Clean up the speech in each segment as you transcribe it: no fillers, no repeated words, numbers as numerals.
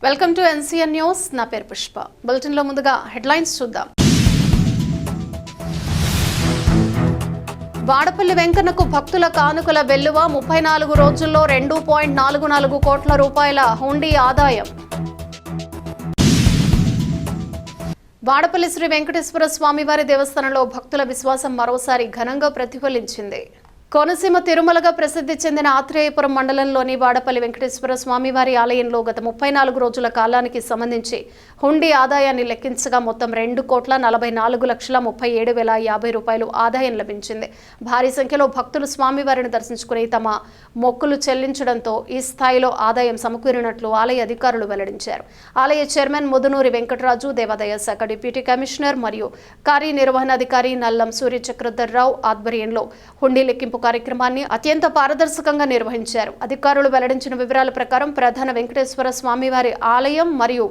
Welcome to NCN news. నా పేరు పుష్ప. బులెటిన్లో ముందుగా హెడ్లైన్స్ చూద్దాం. వాడపల్లి వెంకన్నకు భక్తుల కానుకల వెల్లువ 34 రోజుల్లో 2.44 కోట్ల రూపాయల హుండీ ఆదాయం. వాడపల్లి శ్రీ వెంకటేశ్వర స్వామివారి దేవస్థానంలో భక్తుల విశ్వాసం మరోసారి ఘనంగా ప్రతిఫలించింది. కోనసీమ తిరుమలగా ప్రసిద్ధి చెందిన ఆత్రేయపురం మండలంలోని వాడపల్లి వెంకటేశ్వర స్వామివారి ఆలయంలో గత 34 రోజుల కాలానికి సంబంధించి హుండీ ఆదాయాన్ని లెక్కించగా మొత్తం 2,44,37,050 రూపాయలు ఆదాయం లభించింది. భారీ సంఖ్యలో భక్తులు స్వామివారిని దర్శించుకుని తమ మొక్కులు చెల్లించడంతో ఈ స్థాయిలో ఆదాయం సమకూరినట్లు ఆలయ అధికారులు వెల్లడించారు. ఆలయ చైర్మన్ ముదునూరి వెంకటరాజు, దేవాదాయ శాఖ డిప్యూటీ కమిషనర్ మరియు కార్యనిర్వహణాధికారి నల్లం సూర్యచక్రధర్రావు ఆధ్వర్యంలో హుండీ లెక్కింపు కార్యక్రమాన్ని అత్యంత పారదర్శకంగా నిర్వహించారు. అధికారులు వెల్లడించిన వివరాల ప్రకారం ప్రధాన వెంకటేశ్వర స్వామివారి ఆలయం మరియు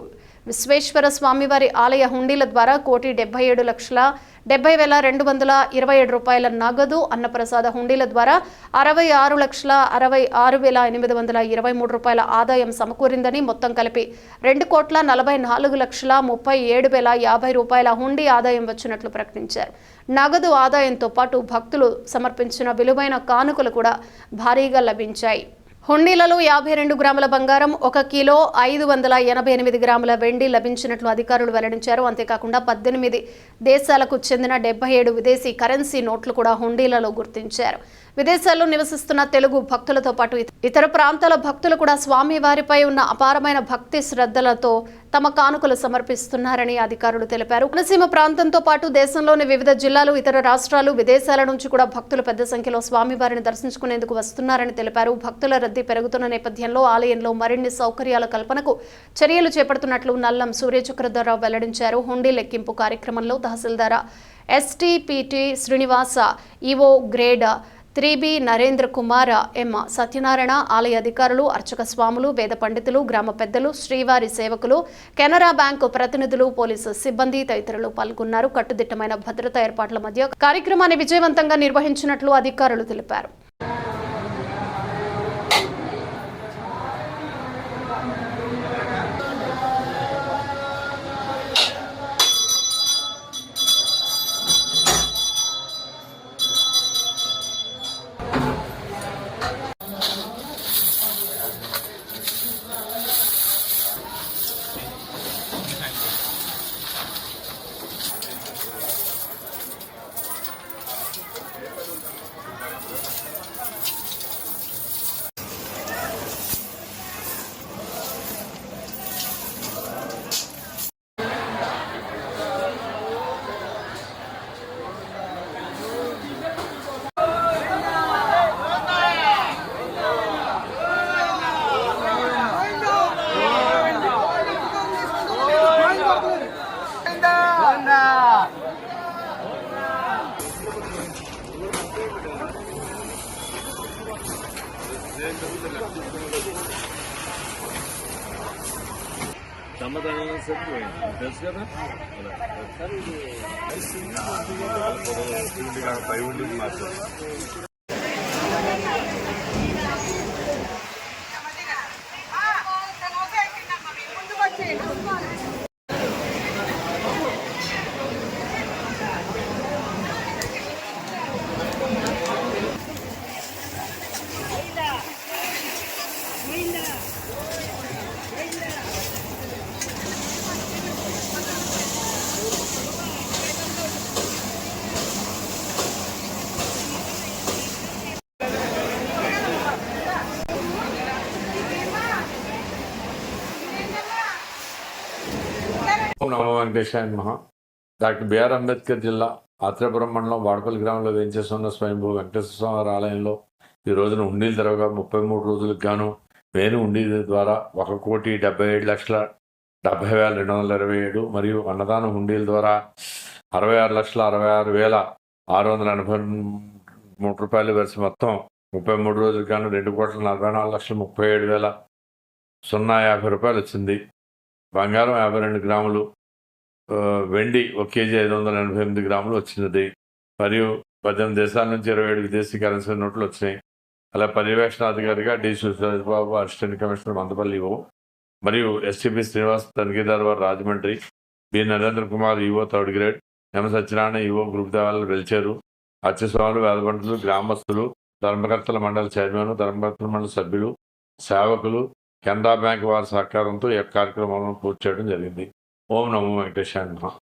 విశ్వేశ్వర స్వామివారి ఆలయ హుండీల ద్వారా 1,77,227 రూపాయల నగదు, అన్నప్రసాద హుండీల ద్వారా 66,66,823 రూపాయల ఆదాయం సమకూరిందని, మొత్తం కలిపి 2,44,37,050 రూపాయల హుండీ ఆదాయం వచ్చినట్లు ప్రకటించారు. నగదు ఆదాయంతో పాటు భక్తులు సమర్పించిన విలువైన కానుకలు కూడా భారీగా లభించాయి. హుండీలలో 52 గ్రాముల బంగారం, 1 కిలో 588 గ్రాముల వెండి లభించినట్లు అధికారులు వెల్లడించారు. అంతేకాకుండా 18 దేశాలకు చెందిన 77 విదేశీ కరెన్సీ నోట్లు కూడా హుండీలలో గుర్తించారు. విదేశాల్లో నివసిస్తున్న తెలుగు భక్తులతో పాటు ఇతర ప్రాంతాల భక్తులు కూడా స్వామివారిపై ఉన్న అపారమైన భక్తి శ్రద్ధలతో తమ కానుకలు సమర్పిస్తున్నారని అధికారులు తెలిపారు. కోనసీమ ప్రాంతంతో పాటు దేశంలోని వివిధ జిల్లాలు, ఇతర రాష్ట్రాలు, విదేశాల నుంచి కూడా భక్తులు పెద్ద సంఖ్యలో స్వామివారిని దర్శించుకునేందుకు వస్తున్నారని తెలిపారు. భక్తుల రద్దీ పెరుగుతున్న నేపథ్యంలో ఆలయంలో మరిన్ని సౌకర్యాల కల్పనకు చర్యలు చేపడుతున్నట్లు నల్లం సూర్యచక్రధర్రావు వెల్లడించారు. హుండీ లెక్కింపు కార్యక్రమంలో తహసీల్దార్ STPT Srinivasa, EO grade 3B Narendra Kumar, M Satyanarayana, ఆలయ అధికారులు, అర్చక స్వాములు, వేద పండితులు, గ్రామ పెద్దలు, శ్రీవారి సేవకులు, కెనరా బ్యాంకు ప్రతినిధులు, పోలీసు సిబ్బంది తదితరులు పాల్గొన్నారు. కట్టుదిట్టమైన భద్రతా ఏర్పాట్ల మధ్య కార్యక్రమాన్ని విజయవంతంగా నిర్వహించినట్లు అధికారులు తెలిపారు. సమాధానం తెలుసు కదా పై ఉండి మాట్లాడు. నమో వెంకటేశాయ నమః. డాక్టర్ బిఆర్ అంబేద్కర్ జిల్లా ఆత్రేయపురం మండలం వాడపల్లి గ్రామంలో వేంచేస్తున్న స్వయంభూ వెంకటేశ్వర స్వామి ఆలయంలో ఈ రోజున హుండీలు తెరవగా 33 రోజులకు గాను వేణు హుండీల ద్వారా 1,77,70,227 మరియు అన్నదాన హుండీల ద్వారా 66,66,683 రూపాయలు వేసి మొత్తం 33 రోజులకు గాను 2,44,37,050 రూపాయలు వచ్చింది. బంగారం 52 గ్రాములు, వెండి 1 కేజీ 588 గ్రాములు వచ్చినది. మరియు 18 దేశాల నుంచి 27 విదేశీ కరెన్సీ నోట్లు వచ్చినాయి. అలా పర్యవేక్షణాధికారిగా D Suresh Babu, assistant commissioner Mandapalli మరియు ఎస్టీపీ శ్రీనివాస్ తనిఖీదార్ వారు Rajahmundry, B Narendra Kumar EO third grade, M Satyanarayana EO group దేవాలయాలు వెలిచారు, అత్యస్వాములు, వేదపండితులు, గ్రామస్తులు, ధర్మకర్తల మండలి చైర్మన్, ధర్మకర్తల మండలి సభ్యులు, సేవకులు, కెనరా బ్యాంక్ వారి సహకారంతో ఈ కార్యక్రమాలను పూర్తి చేయడం జరిగింది. ఓం నమో వెంకటేశాయ నమః.